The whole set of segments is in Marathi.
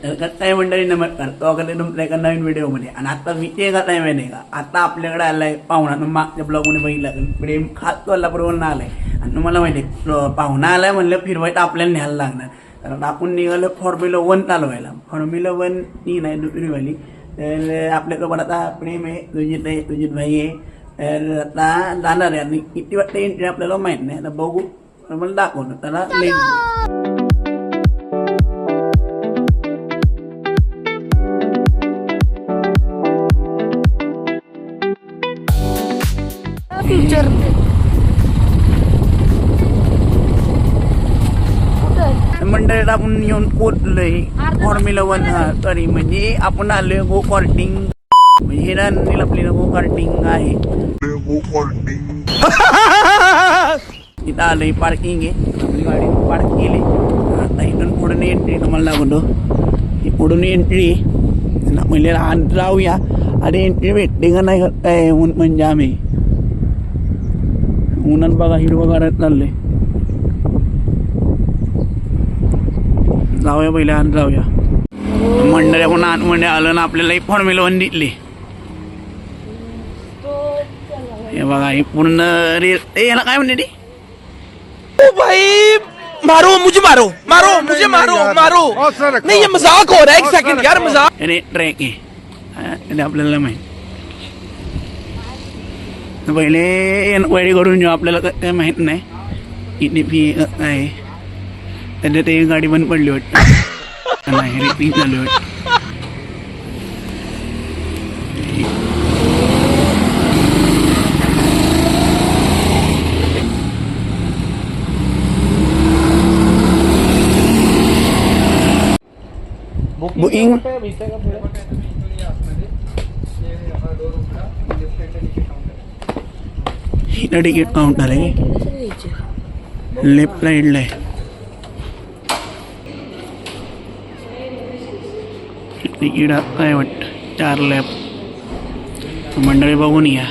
तर काय मंडळी नमस्कार, स्वागत आहे तुमच्या एका नवीन व्हिडिओमध्ये. आणि आता विषय काय माहिती आहे का, आता आपल्याकडे आलाय पाहुणा. मागच्या ब्लॉगमध्ये बघितलं प्रेम खास कोल्हापूरवरून आलाय. आणि तुम्हाला माहिती आहे पाहुणा आलाय म्हणलं फिरवायचं आपल्याला न्यायला लागणार. तर आपण निघालो फॉर्म्युला 1 चालवायला. फॉर्म्युला 1 ती नाही दुसरीवाली. तर आपल्याकडं आता प्रेम आहे, तुझीत भाई आहे. तर आता जाणार आहे आणि किती वाटतं एंट्री आपल्याला माहित नाही. आता बघू, मला दाखवतो त्याला. फ्युचर मंडळात आपण येऊन पोचलोय फॉर्म्युला 1. सॉरी म्हणजे आपण आलोय गो कार्टिंग. म्हणजे हे आपली गो कार्टिंग आहे. तिथं आलोय, पार्किंग आहे. आपली गाडी पार्क केली. आता इथून पुढे एंट्री तुम्हाला लागलो. ही पुढून एंट्री म्हणजे जाऊया. अरे एंट्री भेटते का नाही काय ऊन म्हणजे आम्ही उन्हात बघा हिरवं गारत चाललंय. जाऊया पहिल्या आत जाऊया. मंडळी आपण आतमध्ये आलं ना, आपल्याला ही फॉर्म्युला 1 दिसली. हे बघा ही पूर्ण याला काय म्हणते ती, ओ भाई मारो मुझे, मारो मारो मुझे, मारो मारो. नहीं ये मजाक हो रहा है, एक सेकंड यार मजाक. अरे ट्रॅक आहे आपल्याला माहिती. पहिले एनक्वायरी करून घेऊ, आपल्याला काय माहित नाही किती फी आहे. त्याच्यात एक गाडी बंद पडली वाटतं, नाही रिपिंग झाली वाटतं. बुकिंग इथं तिकीट काउंटर आहे, लेफ्ट साईडला आहे. तिकीट काय वाटतं 4 लॅप. मंडळी बघून या,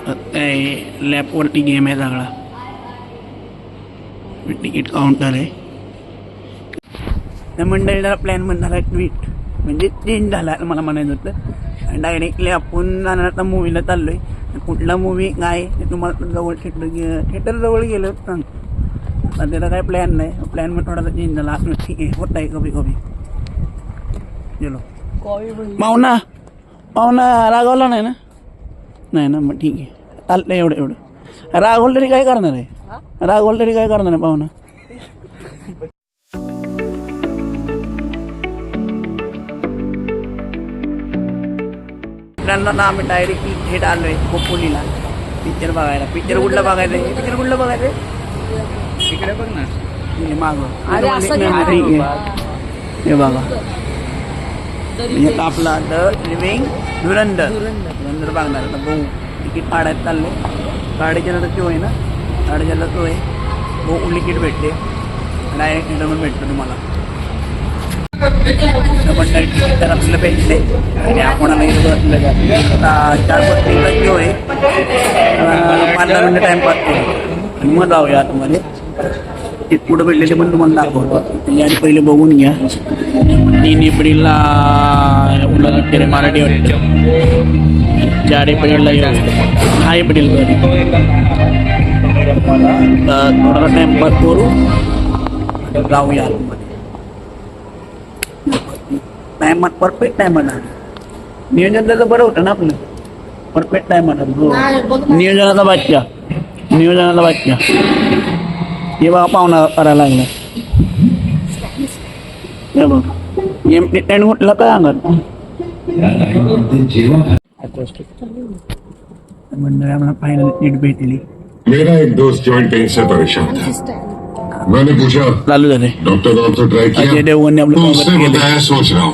काय लॅपवरती गेम आहे सगळा. तिकीट काउंटर आहे. त्या मंडळीला प्लॅन पण झाला ट्विट म्हणजे चेंज झाला मला म्हणायचं होतं. डायरेक्टली आपण जाणार आता मूवीला चाललो आहे. कुठला मूवी काय ते तुम्हाला जवळ थिएटर जवळ गेलो सांगतो. त्याला काय प्लॅन नाही, प्लॅन मग थोडासा चेंज झाला. ठीक आहे, होत आहे कभी कभी. चलो पाहुणा रागवला नाही ना? नाही ना, मग ठीक आहे चालतं. एवढं रागवलं तरी काय करणार आहे, रागवलं तरी काय करणार आहे पाहुणा. त्यांना आम्ही डायरेक्टली थेट आलोय खोपोलीला पिक्चर बघायला. पिक्चर कुठलं बघायचं आहे, पिक्चर कुठलं बघायचं आहे तिकडे बघ ना मागं. हे बघा म्हणजे आपला द लिव्हिंग धुरंधर बघणार. आता भाऊ तिकीट काढायला चालले. गाडीच्या तर तो आहे ना, गाडीच्याला तो आहे भाऊ. तिकीट भेटते डायरेक्ट रिटर्न भेटतं तुम्हाला. तर आपल्याला भेटले आणि आपण आता 4 पत्तीला किंवा आहे 15 मिनिटं टाईमपास करू आणि मग जाऊया आतमध्ये. ते पुढं भेटले ते पण तुम्हाला दाखवतो. आणि पहिले बघून घ्या. 3 एप्रिलला उन्हाळा मराठी वाटतं, 4 एप्रिलला 6 एप्रिल थोडासा टाईमपास करू जाऊया आतमध्ये. टायमात परफेक्ट टायमात नियोजन त्याचं बरं होतं ना आपलं. परफेक्ट टायमात नियोजनाचा बादशा हे बघा पाहुणा करायला लागला. हे बघ एमटी टेन कुठला काय अंगत मंडळी आम्हाला फायनल सीट भेटली. मेरा एक दोस्त जॉइंट पेन से परेशान था. मैंने पूछा चालू झाले. डॉक्टर को तो ट्राई किया, अजय देवगनने आपलं तो उसने बताया सोच रहा हूँ.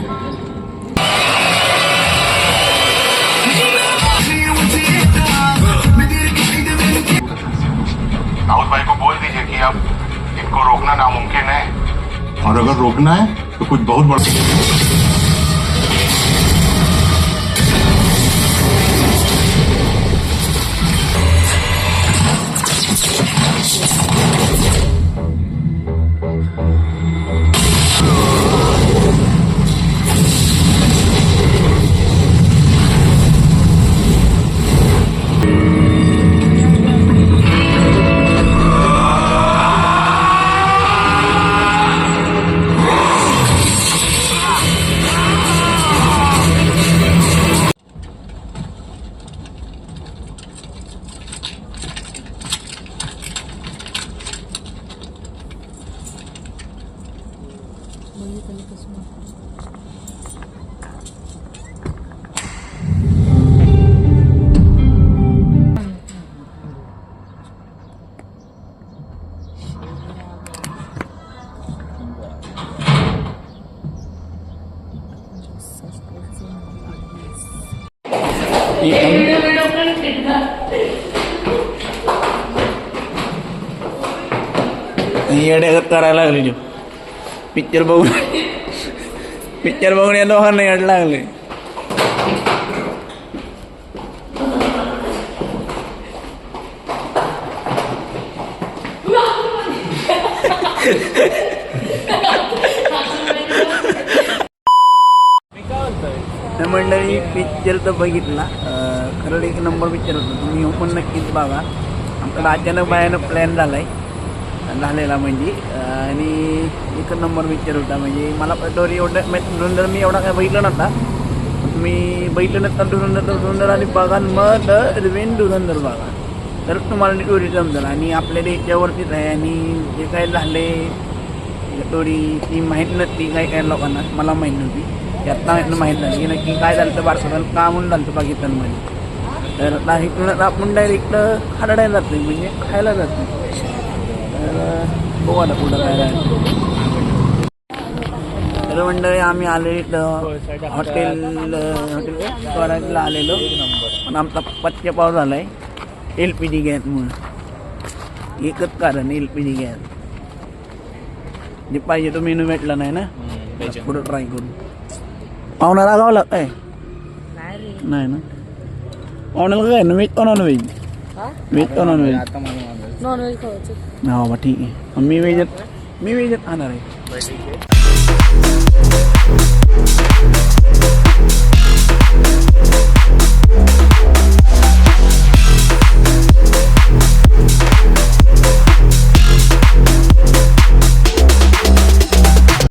राहुल भाई को बोल दीजिए कि अब इनको रोकना नामुमकिन है, और अगर रोकना है तो कुछ बहुत बड़ा. येडे करायला लागले पिक्चर बघून या दोघांना येड लागले. मंडळी पिक्चर तर बघितला, खरं एक नंबर पिक्चर होता. तुम्ही येऊ पण नक्कीच बघा. आमचा अचानक बायानं प्लॅन झालेला म्हणजे, आणि एक नंबर पिक्चर होता. म्हणजे मला स्टोरी धुरंधर मी एवढा काय बघितलं नव्हता. मी बघितलं नसता धुरंधर आणि बघा मग रिवेन धुरंधर बघा तर तुम्हाला स्टोरी समजेल. आणि आपल्या याच्यावरतीच आहे. आणि जे काय झाले स्टोरी ती माहीत नसती काही लोकांना, मला माहीत नव्हती. आत्ता माहीत झाली की नक्की काय झालं तर बारसोला का म्हणून झालं तर पाकिस्तानमध्ये. तर आता इकडून आपण डायरेक्ट खाडायला जातो, म्हणजे खायला जातो. तर बघू आता पुढं काय राहिलं. तर मंडळी आम्ही आले हॉटेलला आलेलो, पण आमचा पत्त्यापाव झाला आहे LPG गॅसमुळं. एकच कारण LPG गॅस. जे पाहिजे तो मेनू भेटला नाही ना, पुढं ट्राय करू. पाहुणा रागावला काय नाही ना? पाहुण्याला काय ना व्हेज का नॉन व्हेज? व्हेज का नॉन व्हेज? नॉन व्हेज खायचं. हा ठीक आहे. मी व्हेजच खाणार आहे.